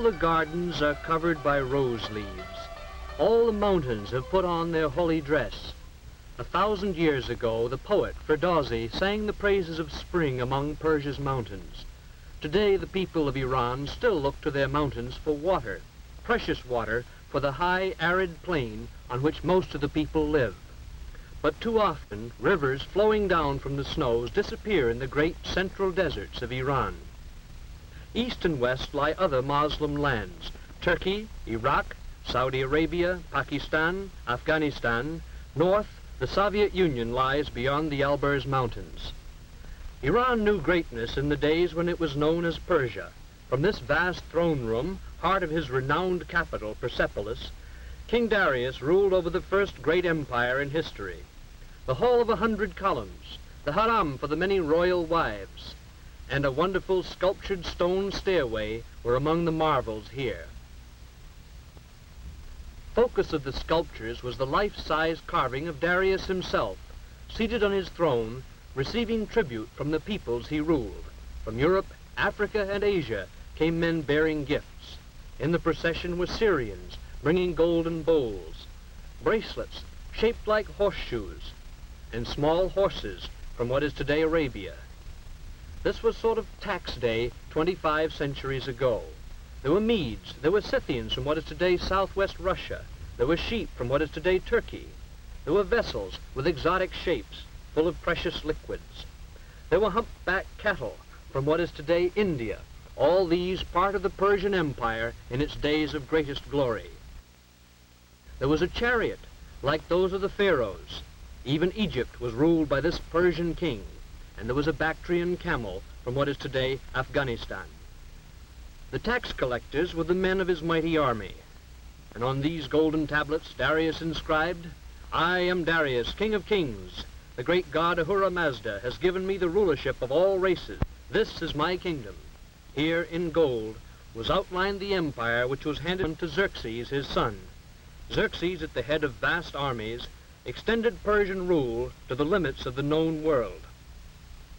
the gardens are covered by rose leaves. All the mountains have put on their holy dress. 1,000 years ago, the poet Ferdowsi sang the praises of spring among Persia's mountains. Today, the people of Iran still look to their mountains for water, precious water for the high, arid plain on which most of the people live. But too often, rivers flowing down from the snows disappear in the great central deserts of Iran. East and west lie other Muslim lands: Turkey, Iraq, Saudi Arabia, Pakistan, Afghanistan. North, the Soviet Union lies beyond the Alborz Mountains. Iran knew greatness in the days when it was known as Persia. From this vast throne room, heart of his renowned capital, Persepolis, King Darius ruled over the first great empire in history. The Hall of 100 Columns, the Haram for the many royal wives, and a wonderful sculptured stone stairway were among the marvels here. Focus of the sculptures was the life-size carving of Darius himself, seated on his throne, receiving tribute from the peoples he ruled. From Europe, Africa, and Asia came men bearing gifts. In the procession were Syrians, bringing golden bowls, bracelets shaped like horseshoes, and small horses from what is today Arabia. This was sort of tax day 25 centuries ago. There were Medes, there were Scythians from what is today southwest Russia. There were sheep from what is today Turkey. There were vessels with exotic shapes, full of precious liquids. There were humpbacked cattle from what is today India. All these part of the Persian Empire in its days of greatest glory. There was a chariot like those of the pharaohs. Even Egypt was ruled by this Persian king, and there was a Bactrian camel from what is today Afghanistan. The tax collectors were the men of his mighty army, and on these golden tablets Darius inscribed, "I am Darius, king of kings. The great god Ahura Mazda has given me the rulership of all races. This is my kingdom." Here in gold was outlined the empire which was handed to Xerxes, his son. Xerxes, at the head of vast armies, extended Persian rule to the limits of the known world.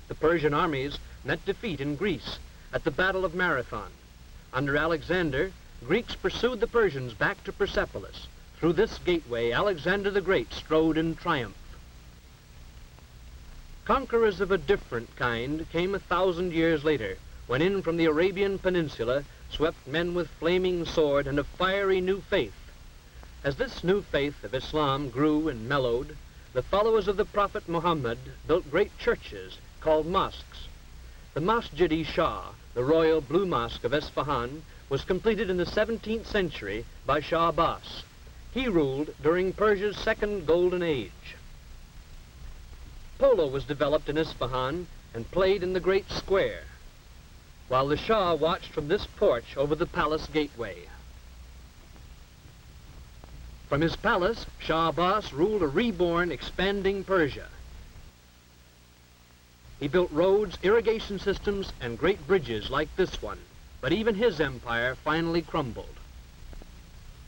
The Persian armies met defeat in Greece at the Battle of Marathon. Under Alexander, Greeks pursued the Persians back to Persepolis. Through this gateway, Alexander the Great strode in triumph. Conquerors of a different kind came 1,000 years later, when in from the Arabian Peninsula swept men with flaming sword and a fiery new faith. As this new faith of Islam grew and mellowed, the followers of the Prophet Muhammad built great churches called mosques. The Masjid-i-Shah, the royal blue mosque of Isfahan, was completed in the 17th century by Shah Abbas. He ruled during Persia's second golden age. Polo was developed in Isfahan and played in the great square, while the Shah watched from this porch over the palace gateway. From his palace, Shah Abbas ruled a reborn, expanding Persia. He built roads, irrigation systems, and great bridges like this one, but even his empire finally crumbled.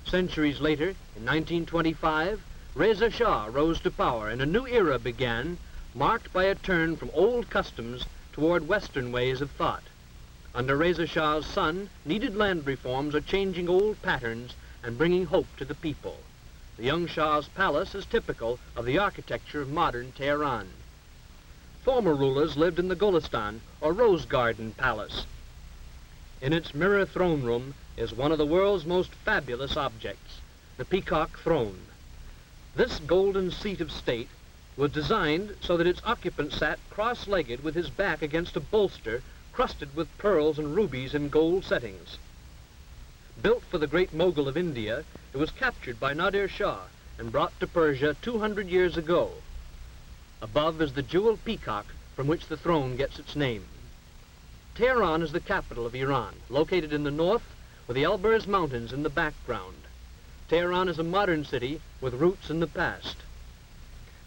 Centuries later, in 1925, Reza Shah rose to power and a new era began, marked by a turn from old customs toward Western ways of thought. Under Reza Shah's son, needed land reforms are changing old patterns and bringing hope to the people. The young Shah's palace is typical of the architecture of modern Tehran. Former rulers lived in the Golestan, or Rose Garden Palace. In its mirror throne room is one of the world's most fabulous objects, the Peacock Throne. This golden seat of state was designed so that its occupant sat cross-legged with his back against a bolster crusted with pearls and rubies in gold settings. Built for the great Mughal of India, it was captured by Nadir Shah and brought to Persia 200 years ago. Above is the jeweled peacock from which the throne gets its name. Tehran is the capital of Iran, located in the north with the Alborz Mountains in the background. Tehran is a modern city with roots in the past.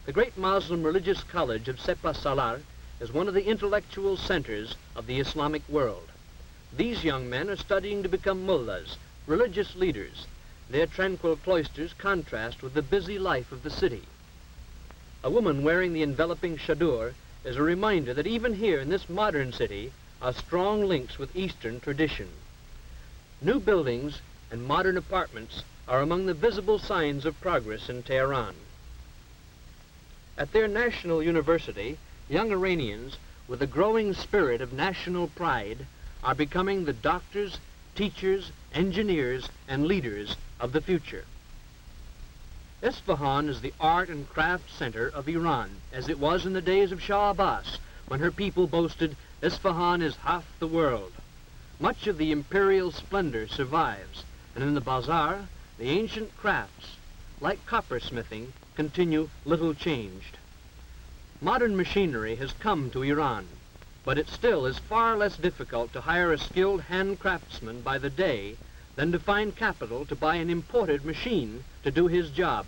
The great Muslim religious college of Sepah Salar is one of the intellectual centers of the Islamic world. These young men are studying to become mullahs, religious leaders. Their tranquil cloisters contrast with the busy life of the city. A woman wearing the enveloping chador is a reminder that even here in this modern city are strong links with Eastern tradition. New buildings and modern apartments are among the visible signs of progress in Tehran. At their national university, young Iranians, with a growing spirit of national pride, are becoming the doctors, teachers, engineers, and leaders of the future. Isfahan is the art and craft center of Iran, as it was in the days of Shah Abbas, when her people boasted, "Isfahan is half the world." Much of the imperial splendor survives, and in the bazaar, the ancient crafts, like coppersmithing, continue little changed. Modern machinery has come to Iran, but it still is far less difficult to hire a skilled hand craftsman by the day than to find capital to buy an imported machine to do his job.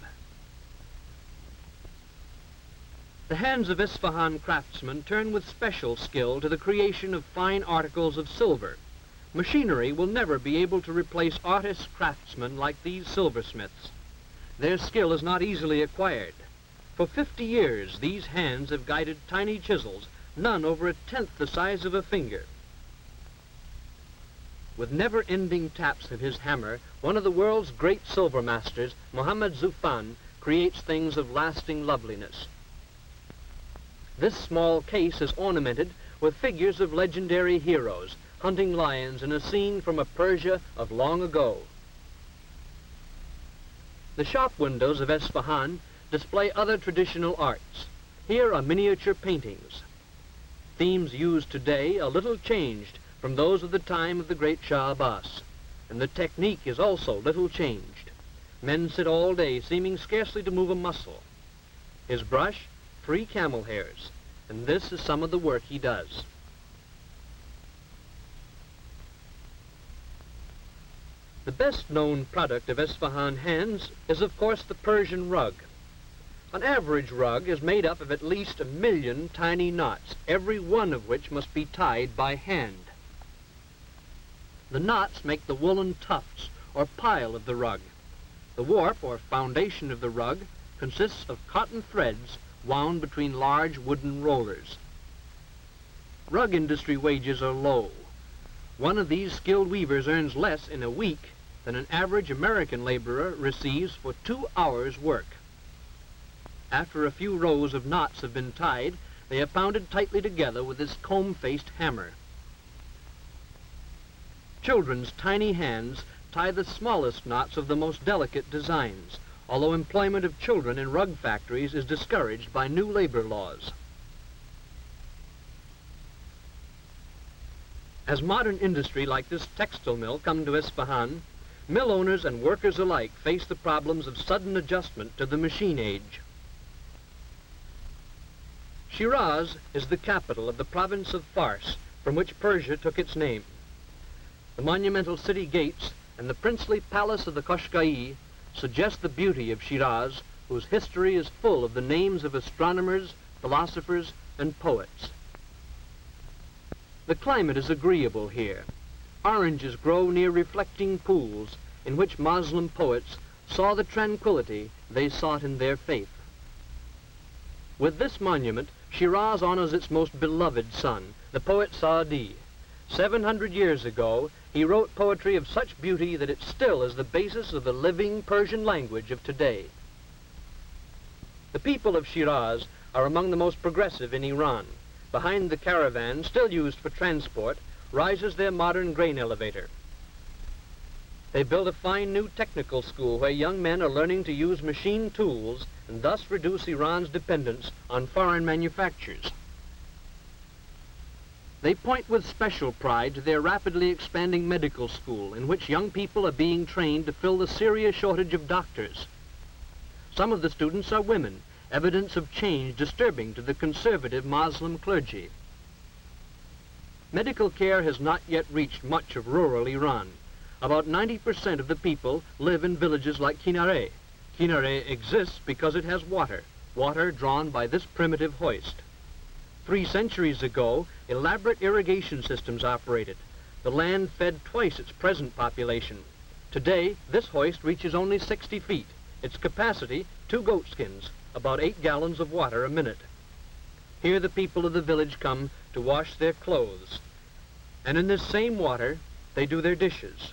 The hands of Isfahan craftsmen turn with special skill to the creation of fine articles of silver. Machinery will never be able to replace artist craftsmen like these silversmiths. Their skill is not easily acquired. For 50 years, these hands have guided tiny chisels, none over a tenth the size of a finger. With never-ending taps of his hammer, one of the world's great silver masters, Mohammad Zufan, creates things of lasting loveliness. This small case is ornamented with figures of legendary heroes, hunting lions in a scene from a Persia of long ago. The shop windows of Isfahan display other traditional arts. Here are miniature paintings. Themes used today are little changed from those of the time of the great Shah Abbas, and the technique is also little changed. Men sit all day, seeming scarcely to move a muscle. His brush, 3 camel hairs, and this is some of the work he does. The best-known product of Isfahan hands is, of course, the Persian rug. An average rug is made up of at least 1 million tiny knots, every one of which must be tied by hand. The knots make the woolen tufts or pile of the rug. The warp or foundation of the rug consists of cotton threads wound between large wooden rollers. Rug industry wages are low. One of these skilled weavers earns less in a week than an average American laborer receives for 2 hours' work. After a few rows of knots have been tied, they are pounded tightly together with this comb-faced hammer. Children's tiny hands tie the smallest knots of the most delicate designs, although employment of children in rug factories is discouraged by new labor laws. As modern industry like this textile mill come to Isfahan, mill owners and workers alike face the problems of sudden adjustment to the machine age. Shiraz is the capital of the province of Fars, from which Persia took its name. The monumental city gates and the princely palace of the Koshkai suggest the beauty of Shiraz, whose history is full of the names of astronomers, philosophers, and poets. The climate is agreeable here. Oranges grow near reflecting pools in which Muslim poets saw the tranquility they sought in their faith. With this monument, Shiraz honors its most beloved son, the poet Saadi. 700 years ago, he wrote poetry of such beauty that it still is the basis of the living Persian language of today. The people of Shiraz are among the most progressive in Iran. Behind the caravan, still used for transport, rises their modern grain elevator. They built a fine new technical school where young men are learning to use machine tools and thus reduce Iran's dependence on foreign manufactures. They point with special pride to their rapidly expanding medical school, in which young people are being trained to fill the serious shortage of doctors. Some of the students are women, evidence of change disturbing to the conservative Muslim clergy. Medical care has not yet reached much of rural Iran. About 90% of the people live in villages like Kinare. Kinare exists because it has water drawn by this primitive hoist. 3 centuries ago, elaborate irrigation systems operated. The land fed twice its present population. Today, this hoist reaches only 60 feet. Its capacity, 2 goatskins, about 8 gallons of water a minute. Here the people of the village come to wash their clothes. And in this same water, they do their dishes.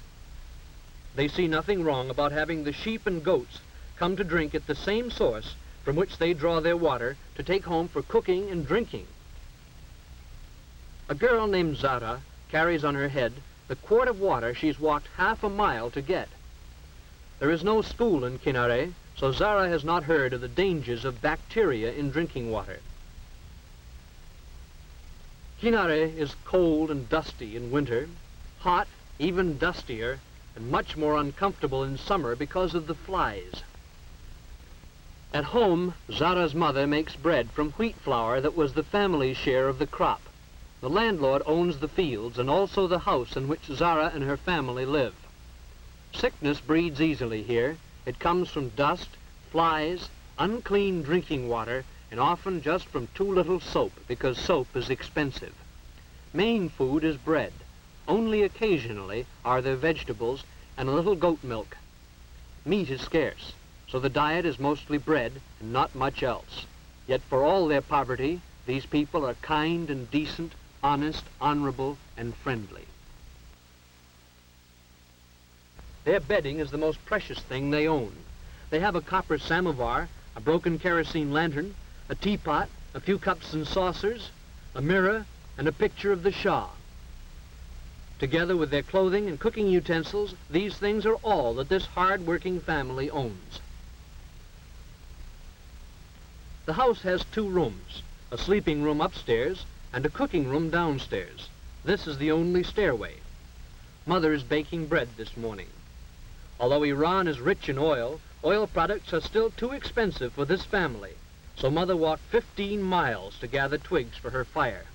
They see nothing wrong about having the sheep and goats come to drink at the same source from which they draw their water to take home for cooking and drinking. A girl named Zara carries on her head the quart of water she's walked half a mile to get. There is no school in Kinare, so Zara has not heard of the dangers of bacteria in drinking water. Kinare is cold and dusty in winter, hot, even dustier, and much more uncomfortable in summer because of the flies. At home, Zara's mother makes bread from wheat flour that was the family's share of the crop. The landlord owns the fields and also the house in which Zara and her family live. Sickness breeds easily here. It comes from dust, flies, unclean drinking water, and often just from too little soap, because soap is expensive. Main food is bread. Only occasionally are there vegetables and a little goat milk. Meat is scarce, so the diet is mostly bread and not much else. Yet for all their poverty, these people are kind and decent, honest, honorable, and friendly. Their bedding is the most precious thing they own. They have a copper samovar, a broken kerosene lantern, a teapot, a few cups and saucers, a mirror, and a picture of the Shah. Together with their clothing and cooking utensils, these things are all that this hard-working family owns. The house has 2 rooms, a sleeping room upstairs and a cooking room downstairs. This is the only stairway. Mother is baking bread this morning. Although Iran is rich in oil, oil products are still too expensive for this family, so Mother walked 15 miles to gather twigs for her fire.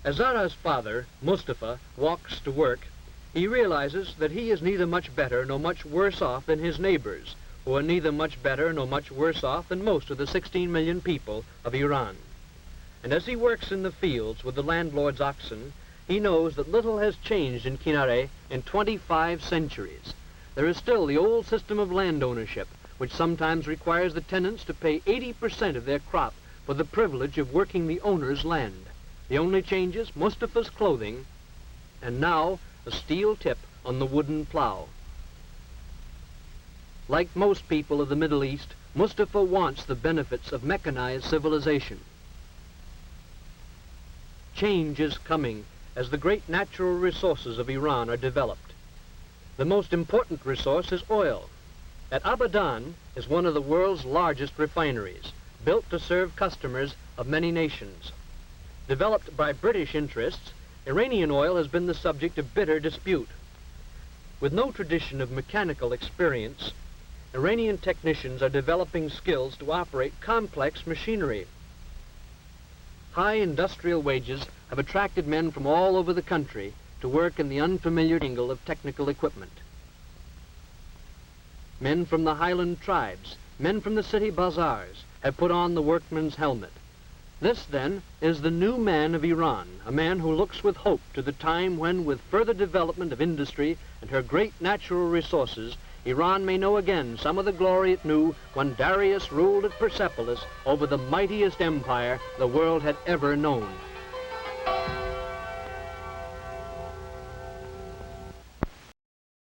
As Zara's father, Mustafa, walks to work, he realizes that he is neither much better nor much worse off than his neighbors, who are neither much better nor much worse off than most of the 16 million people of Iran. And as he works in the fields with the landlord's oxen, he knows that little has changed in Kinare in 25 centuries. There is still the old system of land ownership, which sometimes requires the tenants to pay 80% of their crop for the privilege of working the owner's land. The only change is Mustafa's clothing, and now a steel tip on the wooden plow. Like most people of the Middle East, Mustafa wants the benefits of mechanized civilization. Change is coming as the great natural resources of Iran are developed. The most important resource is oil. At Abadan is one of the world's largest refineries, built to serve customers of many nations. Developed by British interests, Iranian oil has been the subject of bitter dispute. With no tradition of mechanical experience, Iranian technicians are developing skills to operate complex machinery. High industrial wages have attracted men from all over the country to work in the unfamiliar angle of technical equipment. Men from the highland tribes, men from the city bazaars, have put on the workman's helmet. This, then, is the new man of Iran, a man who looks with hope to the time when, with further development of industry and her great natural resources, Iran may know again some of the glory it knew when Darius ruled at Persepolis over the mightiest empire the world had ever known.